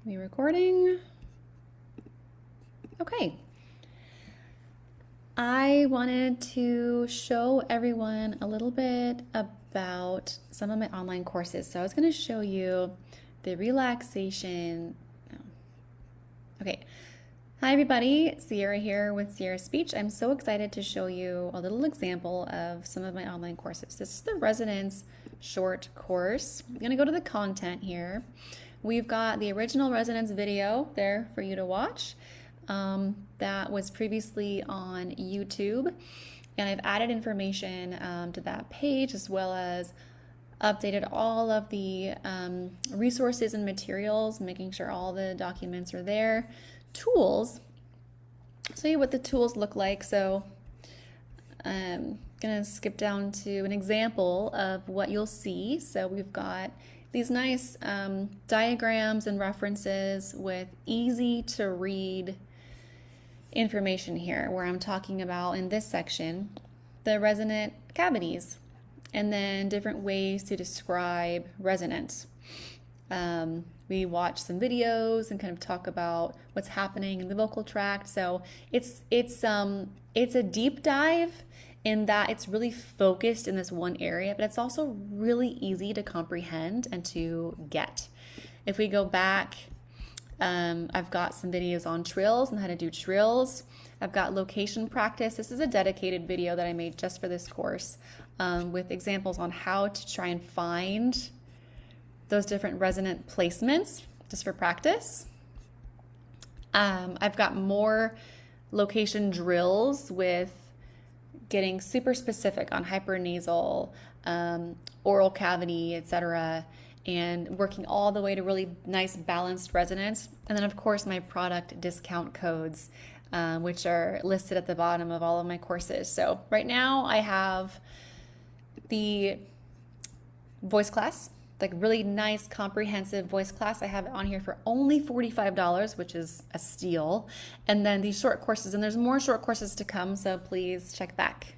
We recording? Okay. I wanted to show everyone a little bit about some of my online courses. So I was going to show you the relaxation. Okay. Hi everybody, Sierra here with Sierra Speech. I'm so excited to show you a little example of some of my online courses. This is the Resonance short course. I'm going to go to the content here. We've got the original Resonance video there for you to watch. That was previously on YouTube, and I've added information to that page, as well as updated all of the resources and materials, making sure all the documents are there. Tools, I'll tell you what the tools look like. So I'm gonna skip down to an example of what you'll see. So we've got these nice diagrams and references with easy to read information here, where I'm talking about in this section the resonant cavities and then different ways to describe resonance. We watch some videos and kind of talk about what's happening in the vocal tract. So it's a deep dive in that it's really focused in this one area, but it's also really easy to comprehend and to get. If we go back, I've got some videos on trills and how to do trills. I've got location practice. This is a dedicated video that I made just for this course, with examples on how to try and find those different resonant placements just for practice. I've got more location drills with getting super specific on hypernasal, oral cavity, etc., and working all the way to really nice balanced resonance. And then of course my product discount codes, which are listed at the bottom of all of my courses. So right now I have the voice class, like really nice comprehensive voice class. I have it on here for only $45, which is a steal. And then these short courses, and there's more short courses to come, so please check back.